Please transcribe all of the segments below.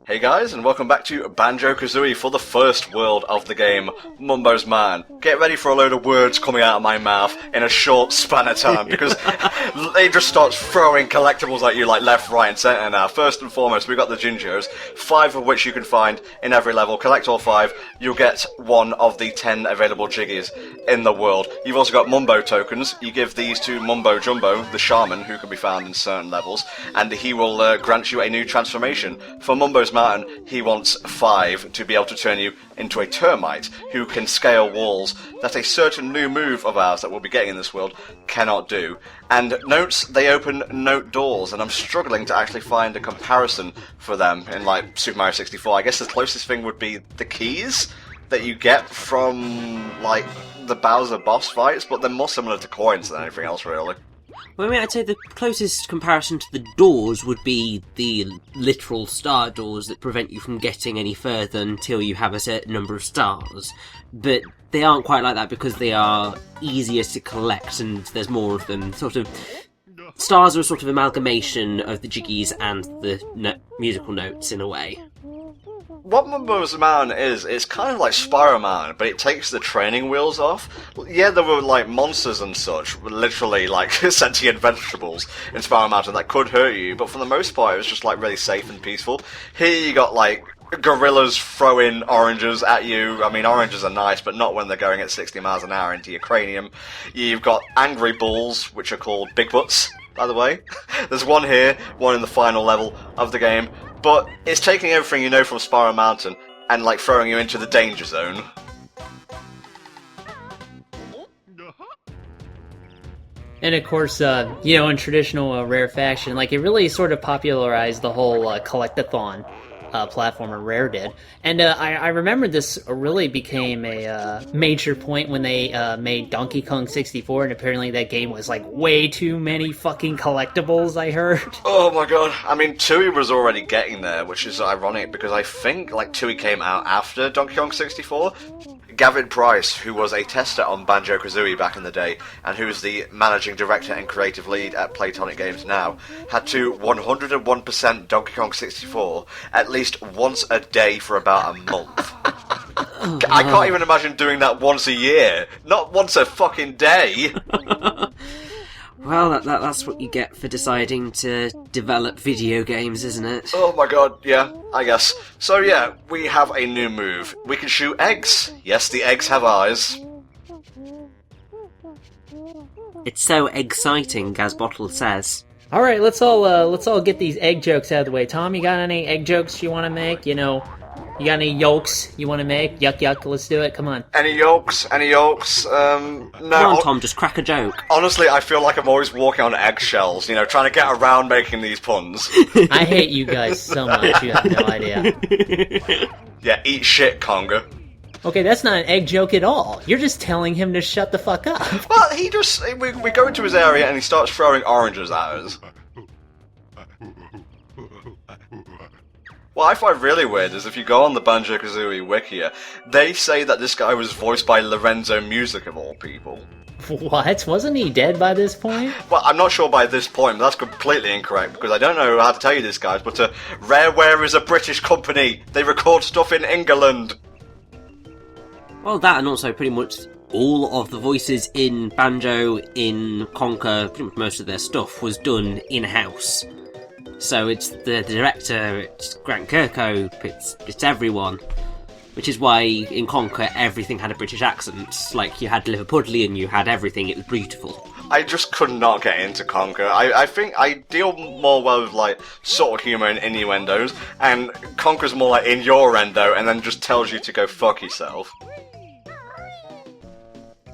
Hey guys, and welcome back to Banjo-Kazooie for the first world of the game, Mumbo's Man. Get ready for a load of words coming out of my mouth in a short span of time, because they just start throwing collectibles at you like left, right and centre now. First and foremost, we've got the Gingos, 5 of which you can find in every level. Collect all 5, you'll get 1 of the 10 available Jiggies in the world. You've also got Mumbo tokens. You give these to Mumbo Jumbo, the shaman, who can be found in certain levels, and he will grant you a new transformation. For Mumbo's Man, he wants 5 to be able to turn you into a termite who can scale walls that a certain new move of ours that we'll be getting in this world cannot do. And notes, they open note doors, and I'm struggling to actually find a comparison for them in like Super Mario 64. I guess the closest thing would be the keys that you get from like the Bowser boss fights, but they're more similar to coins than anything else really. Well, I mean, I'd say the closest comparison to the doors would be the literal star doors that prevent you from getting any further until you have a certain number of stars. But they aren't quite like that because they are easier to collect and there's more of them. Stars are a sort of amalgamation of the Jiggies and the musical notes in a way. What Mumbo's Man is, it's kind of like Spyro Man, but it takes the training wheels off. Yeah, there were like monsters and such, literally like sentient vegetables in Spyro Mountain that could hurt you, but for the most part it was just like really safe and peaceful. Here you got like gorillas throwing oranges at you. I mean, oranges are nice, but not when they're going at 60 miles an hour into your cranium. You've got angry bulls, which are called Big Butts, by the way. There's one here, one in the final level of the game. But it's taking everything you know from Spyro Mountain and like throwing you into the danger zone. And of course, in traditional Rare fashion, like it really sort of popularized the whole collectathon platformer Rare did. And I remember this really became a major point when they made Donkey Kong 64, and apparently that game was like way too many fucking collectibles, I heard. Oh my god, I mean, Tooie was already getting there, which is ironic because I think like Tooie came out after Donkey Kong 64. Gavin Price, who was a tester on Banjo-Kazooie back in the day, and who's the managing director and creative lead at Playtonic Games now, had to 101% Donkey Kong 64 at least once a day for about a month. I can't even imagine doing that once a year. Not once a fucking day. Well, that's what you get for deciding to develop video games, isn't it? Oh my god, yeah, I guess. So yeah, we have a new move. We can shoot eggs. Yes, the eggs have eyes. It's so exciting, as Bottle says. All right, let's all get these egg jokes out of the way. Tom, you got any egg jokes you want to make? You got any yolks you want to make? Yuck, yuck, let's do it, come on. Any yolks? No. Come on, Tom, just crack a joke. Honestly, I feel like I'm always walking on eggshells, trying to get around making these puns. I hate you guys so much, you have no idea. Yeah, eat shit, Conga. Okay, that's not an egg joke at all. You're just telling him to shut the fuck up. Well, we go into his area and he starts throwing oranges at us. What I find really weird is if you go on the Banjo-Kazooie Wikia, they say that this guy was voiced by Lorenzo Music of all people. What? Wasn't he dead by this point? Well, I'm not sure by this point, but that's completely incorrect, because I don't know how to tell you this, guys, but Rareware is a British company. They record stuff in England. Well, that and also pretty much all of the voices in Banjo, in Conker, pretty much most of their stuff was done in-house. So it's the director, it's Grant Kirkhope, it's everyone. Which is why in Conker everything had a British accent. Like, you had Liverpudlian, you had everything, it was beautiful. I just could not get into Conker. I think I deal more well with, like, subtle humour and innuendos, and Conker's more like innuendo, and then just tells you to go fuck yourself.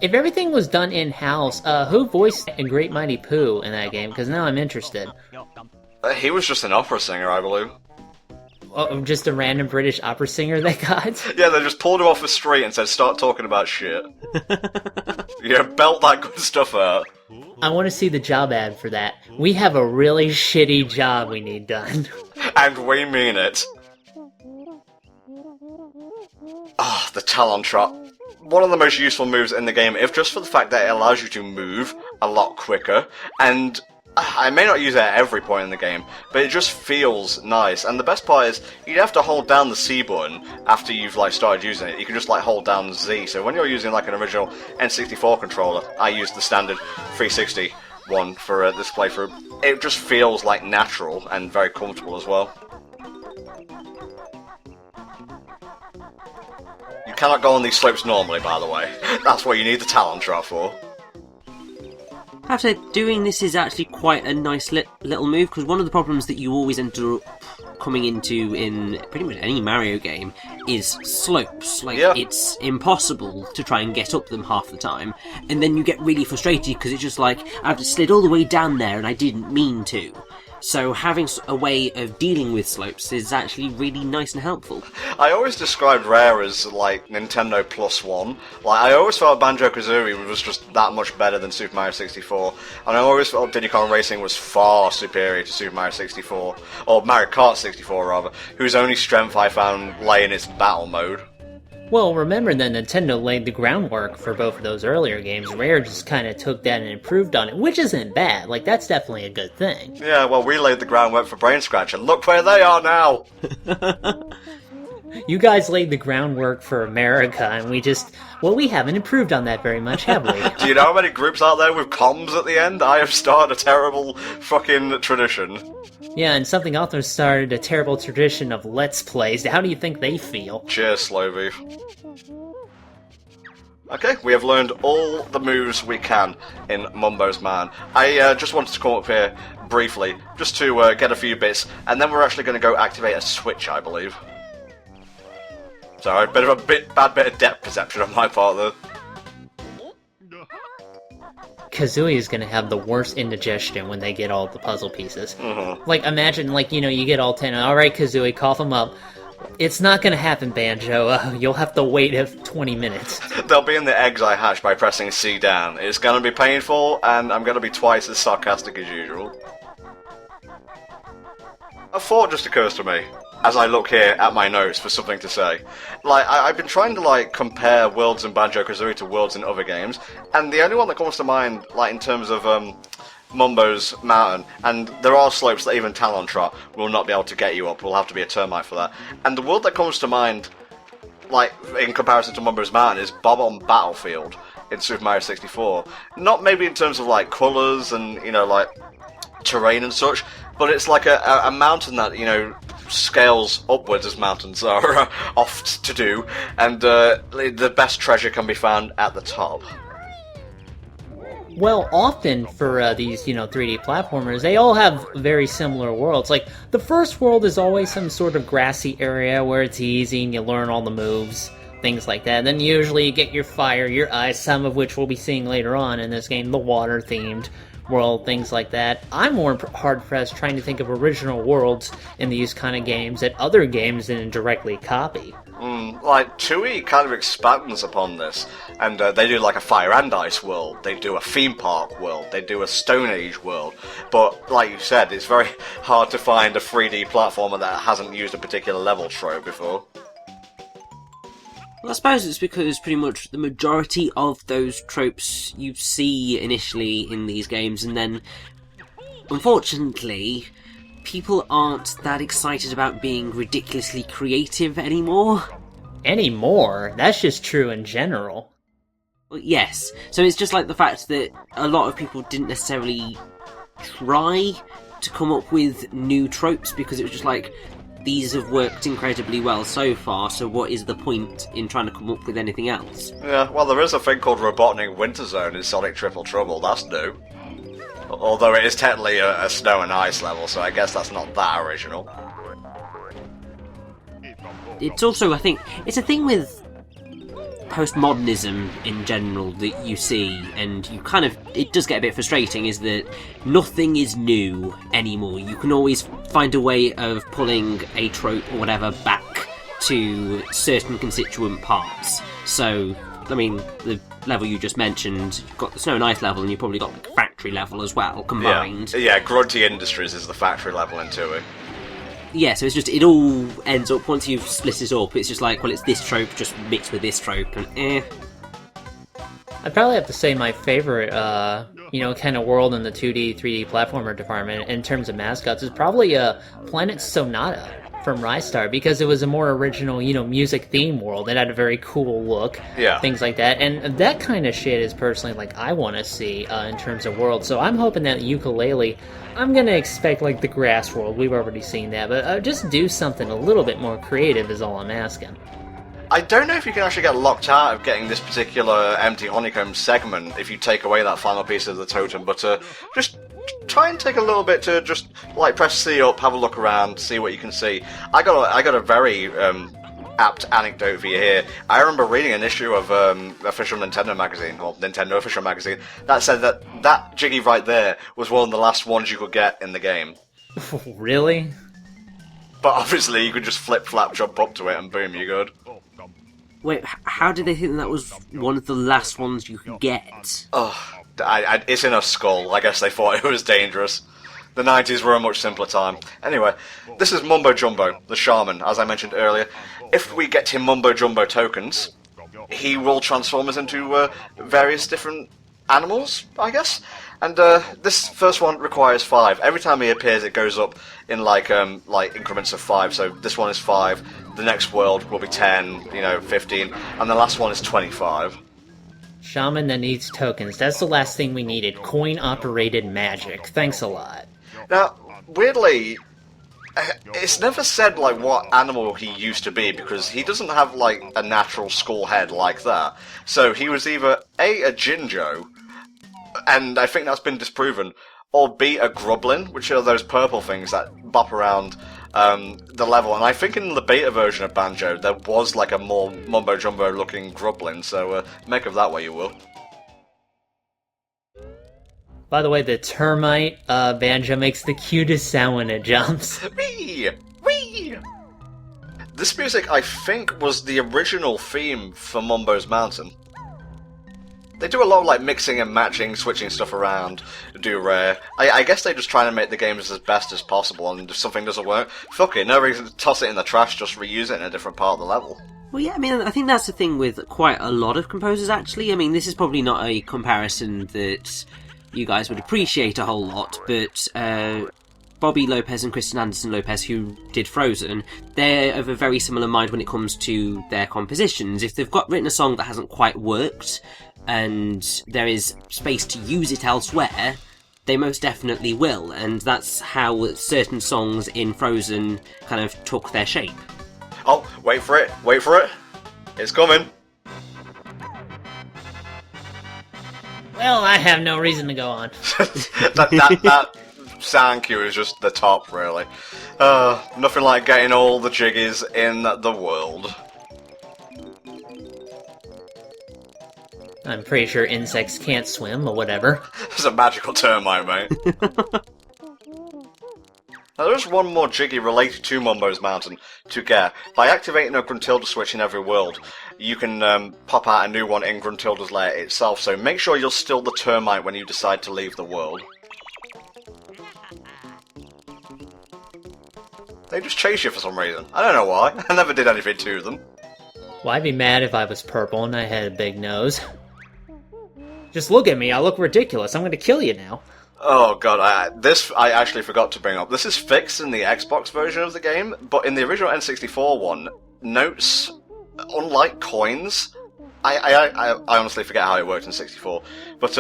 If everything was done in-house, who voiced a Great Mighty Pooh in that game? Because now I'm interested. He was just an opera singer, I believe. Oh, just a random British opera singer they got? Yeah, they just pulled him off the street and said, start talking about shit. Yeah, belt that good stuff out. I want to see the job ad for that. We have a really shitty job we need done. And we mean it. Ah, the Talon Trot. One of the most useful moves in the game, if just for the fact that it allows you to move a lot quicker, and I may not use it at every point in the game, but it just feels nice. And the best part is, you have to hold down the C button after you've like started using it. You can just like hold down Z. So when you're using like an original N64 controller, I used the standard 360 one for this playthrough. It just feels like natural and very comfortable as well. You cannot go on these slopes normally, by the way. That's what you need the talent trap for. I have to say, doing this is actually quite a nice little move, because one of the problems that you always end up coming into in pretty much any Mario game is slopes. Like, it's impossible to try and get up them half the time, and then you get really frustrated because it's just like, I've slid all the way down there and I didn't mean to. So having a way of dealing with slopes is actually really nice and helpful. I always described Rare as like Nintendo +1. Like, I always felt Banjo-Kazooie was just that much better than Super Mario 64, and I always felt Diddy Kong Racing was far superior to Super Mario 64, or Mario Kart 64 rather, whose only strength I found lay in its battle mode. Well, remember that Nintendo laid the groundwork for both of those earlier games. Rare just kind of took that and improved on it, which isn't bad. Like, that's definitely a good thing. Yeah, well, we laid the groundwork for Brain Scratch, and look where they are now! You guys laid the groundwork for America, and we haven't improved on that very much, have we? Do you know how many groups out there with comms at the end? I have started a terrible fucking tradition. Yeah, and Something Authors started a terrible tradition of Let's Plays. How do you think they feel? Cheers, Slovey. Okay, we have learned all the moves we can in Mumbo's Man. I just wanted to come up here briefly, just to get a few bits, and then we're actually going to go activate a switch, I believe. Sorry, bad bit of depth perception on my part there. Kazooie is gonna have the worst indigestion when they get all the puzzle pieces. Mm-hmm. Like, imagine, like, you get all 10, alright Kazooie, cough them up. It's not gonna happen, Banjo. You'll have to wait 20 minutes. They'll be in the eggs I hatch by pressing C down. It's gonna be painful, and I'm gonna be twice as sarcastic as usual. A thought just occurs to me as I look here at my notes for something to say. Like, I've been trying to, like, compare worlds in Banjo-Kazooie to worlds in other games, and the only one that comes to mind, like, in terms of, Mumbo's Mountain, and there are slopes that even Talon Trot will not be able to get you up, will have to be a termite for that. And the world that comes to mind, like, in comparison to Mumbo's Mountain, is Bob-omb Battlefield in Super Mario 64. Not maybe in terms of, like, colours and, like, terrain and such, but it's like a mountain that, scales upwards as mountains are oft to do, and the best treasure can be found at the top. Well, often for these, 3D platformers, they all have very similar worlds. Like, the first world is always some sort of grassy area where it's easy and you learn all the moves, things like that. And then usually you get your fire, your ice, some of which we'll be seeing later on in this game, the water-themed world, things like that. I'm more hard-pressed trying to think of original worlds in these kind of games that other games didn't directly copy. Like, Tui kind of expands upon this, and they do like a Fire and Ice world, they do a theme park world, they do a Stone Age world, but like you said, it's very hard to find a 3D platformer that hasn't used a particular level trope before. Well, I suppose it's because pretty much the majority of those tropes you see initially in these games, and then, unfortunately, people aren't that excited about being ridiculously creative anymore. Anymore? That's just true in general. Well, yes. So it's just like the fact that a lot of people didn't necessarily try to come up with new tropes, because it was just like, these have worked incredibly well so far, so what is the point in trying to come up with anything else? Yeah, well, there is a thing called Robotnik Winter Zone in Sonic Triple Trouble, that's new. Although it is technically a snow and ice level, so I guess that's not that original. It's also, I think, it's a thing with postmodernism in general that you see, and you kind of, it does get a bit frustrating, is that nothing is new anymore. You can always find a way of pulling a trope or whatever back to certain constituent parts. So, I mean, the level you just mentioned, you've got the Snow and Ice level, and you've probably got the factory level as well, combined. Yeah, Grunty Industries is the factory level in Tui. Yeah, so it's just, it all ends up, once you've split it up, it's just like, well, it's this trope just mixed with this trope, and I'd probably have to say my favorite kind of world in the 2D, 3D platformer department in terms of mascots is probably Planet Sonata from Rystar, because it was a more original, music theme world. It had a very cool look, things like that, and that kind of shit is personally like I want to see in terms of world. So I'm hoping that Yooka-Laylee, I'm gonna expect like the grass world. We've already seen that, but just do something a little bit more creative is all I'm asking. I don't know if you can actually get locked out of getting this particular empty honeycomb segment if you take away that final piece of the totem, but just try and take a little bit to just like press C up, have a look around, see what you can see. I got a very apt anecdote for you here. I remember reading an issue of official Nintendo magazine, or Nintendo official magazine, that said that Jiggy right there was one of the last ones you could get in the game. Really? But obviously you could just flip-flap, jump up to it, and boom, you're good. Wait, how did they think that was one of the last ones you could get? Oh, it's in a skull. I guess they thought it was dangerous. The 90s were a much simpler time. Anyway, this is Mumbo Jumbo, the shaman, as I mentioned earlier. If we get him Mumbo Jumbo tokens, he will transform us into various different animals, I guess. And this first one requires 5. Every time he appears, it goes up in like increments of 5. So this one is 5. The next world will be 10, 15, and the last one is 25. Shaman that needs tokens. That's the last thing we needed. Coin-operated magic. Thanks a lot. Now, weirdly, it's never said like what animal he used to be, because he doesn't have like a natural skull head like that. So he was either a Jinjo, and I think that's been disproven, or B, a Grublin, which are those purple things that bop around the level. And I think in the beta version of Banjo, there was like a more mumbo-jumbo looking Grublin, so make of that what you will. By the way, the termite Banjo makes the cutest sound when it jumps. Wee! Wee! This music, I think, was the original theme for Mumbo's Mountain. They do a lot of like mixing and matching, switching stuff around, do rare. I guess they're just trying to make the games as best as possible, and if something doesn't work, fuck it, no reason to toss it in the trash, just reuse it in a different part of the level. Well, yeah, I mean, I think that's the thing with quite a lot of composers, actually. I mean, this is probably not a comparison that you guys would appreciate a whole lot, but Bobby Lopez and Kristen Anderson Lopez, who did Frozen, they're of a very similar mind when it comes to their compositions. If they've written a song that hasn't quite worked, and there is space to use it elsewhere, they most definitely will, and that's how certain songs in Frozen kind of took their shape. Oh, wait for it, it's coming. Well, I have no reason to go on. that sound cue is just the top, really. Nothing like getting all the jiggies in the world. I'm pretty sure insects can't swim, or whatever. It's a magical termite, mate. Now, there's one more jiggy related to Mumbo's Mountain to get. By activating a Gruntilda switch in every world, you can pop out a new one in Gruntilda's lair itself, so make sure you're still the termite when you decide to leave the world. They just chase you for some reason. I don't know why. I never did anything to them. Well, I'd be mad if I was purple and I had a big nose. Just look at me, I look ridiculous. I'm gonna kill you now. Oh god, I actually forgot to bring up. This is fixed in the Xbox version of the game, but in the original N64 one, notes, unlike coins, I honestly forget how it worked in 64, but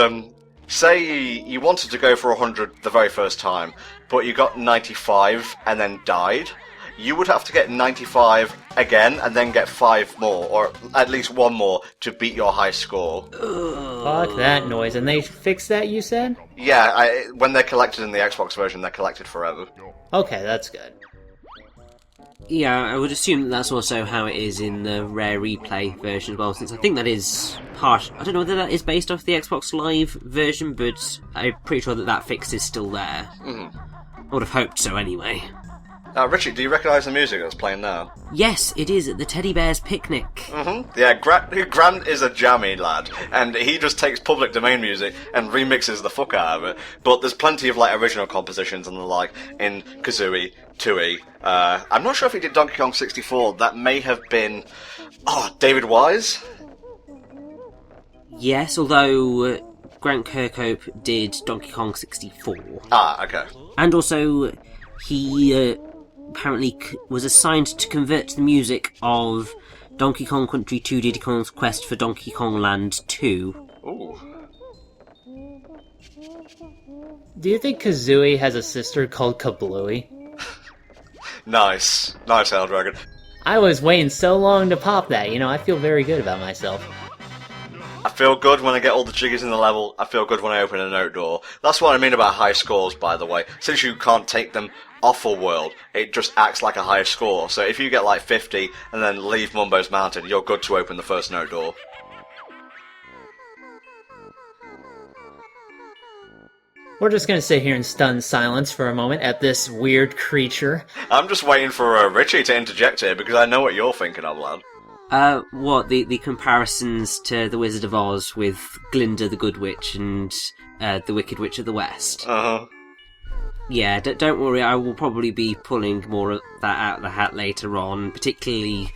say you wanted to go for 100 the very first time, but you got 95 and then died, you would have to get 95 again and then get 5 more, or at least 1 more, to beat your high score. Fuck that noise. And they fixed that, you said? Yeah, when they're collected in the Xbox version, they're collected forever. Okay, that's good. Yeah, I would assume that's also how it is in the Rare Replay version as well, since I think that is part... I don't know whether that is based off the Xbox Live version, but I'm pretty sure that fix is still there. Mm-hmm. I would have hoped so anyway. Richard, do you recognise the music that's playing now? Yes, it is at the Teddy Bear's Picnic. Mm-hmm. Yeah, Grant is a jammy lad, and he just takes public domain music and remixes the fuck out of it. But there's plenty of like original compositions and the like in Kazooie, Tooie. I'm not sure if he did Donkey Kong 64. That may have been... David Wise? Yes, although Grant Kirkhope did Donkey Kong 64. Ah, okay. And also, he apparently was assigned to convert the music of Donkey Kong Country 2 Diddy Kong's Quest for Donkey Kong Land 2. Ooh. Do you think Kazooie has a sister called Kablooie? Nice. Nice, Hell Dragon. I was waiting so long to pop that, I feel very good about myself. I feel good when I get all the jiggies in the level. I feel good when I open a note door. That's what I mean about high scores, by the way. Since you can't take them off a world, it just acts like a high score. So if you get like 50 and then leave Mumbo's Mountain, you're good to open the first note door. We're just gonna sit here in stunned silence for a moment at this weird creature. I'm just waiting for Richie to interject here because I know what you're thinking of, lad. What, the comparisons to The Wizard of Oz with Glinda the Good Witch and the Wicked Witch of the West? Uh-huh. Yeah, don't worry, I will probably be pulling more of that out of the hat later on, particularly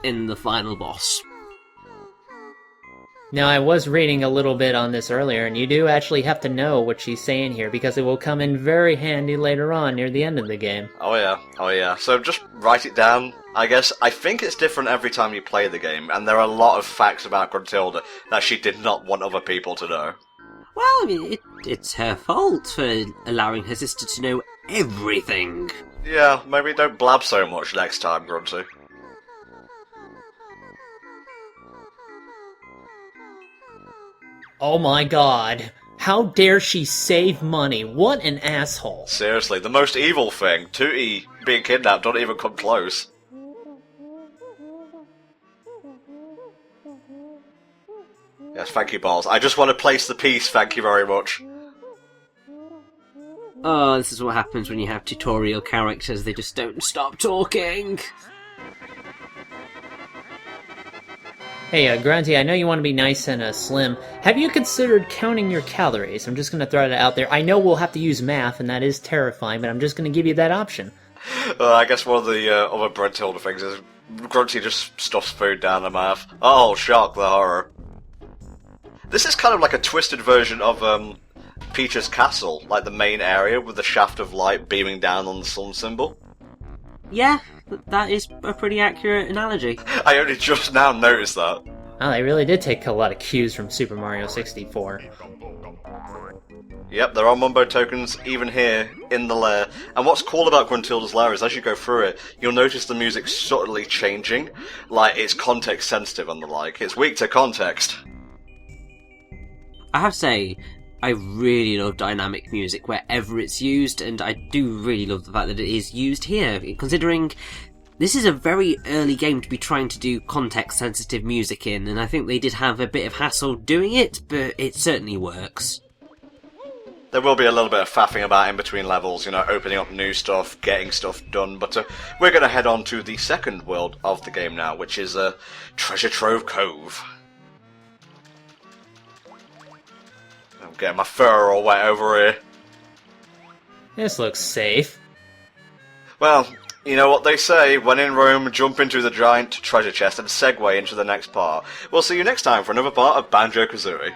in the final boss. Now, I was reading a little bit on this earlier, and you do actually have to know what she's saying here, because it will come in very handy later on near the end of the game. Oh yeah. So just write it down, I guess. I think it's different every time you play the game, and there are a lot of facts about Gruntilda that she did not want other people to know. Well, I mean, it's her fault for allowing her sister to know everything. Yeah, maybe don't blab so much next time, Grunty. Oh my god. How dare she save money? What an asshole. Seriously, the most evil thing, Tootie being kidnapped, don't even come close. Yes, thank you, Balls. I just want to place the piece, thank you very much. Oh, this is what happens when you have tutorial characters, they just don't stop talking. Hey, Grunty, I know you want to be nice and slim. Have you considered counting your calories? I'm just going to throw that out there. I know we'll have to use math, and that is terrifying, but I'm just going to give you that option. I guess one of the other Gruntilda things is Grunty just stuffs food down the mouth. Oh, shock, the horror. This is kind of like a twisted version of Peach's Castle, like the main area with the shaft of light beaming down on the sun symbol. Yeah, that is a pretty accurate analogy. I only just now noticed that. Oh, they really did take a lot of cues from Super Mario 64. Yep, there are Mumbo tokens even here in the lair. And what's cool about Gruntilda's lair is as you go through it, you'll notice the music subtly changing. Like, it's context sensitive and the like. It's weak to context. I have to say, I really love dynamic music wherever it's used, and I do really love the fact that it is used here, considering this is a very early game to be trying to do context-sensitive music in, and I think they did have a bit of hassle doing it, but it certainly works. There will be a little bit of faffing about in between levels, opening up new stuff, getting stuff done, but we're going to head on to the second world of the game now, which is Treasure Trove Cove. I'm getting my fur all wet over here. This looks safe. Well, you know what they say, when in Rome, jump into the giant treasure chest and segue into the next part. We'll see you next time for another part of Banjo-Kazooie.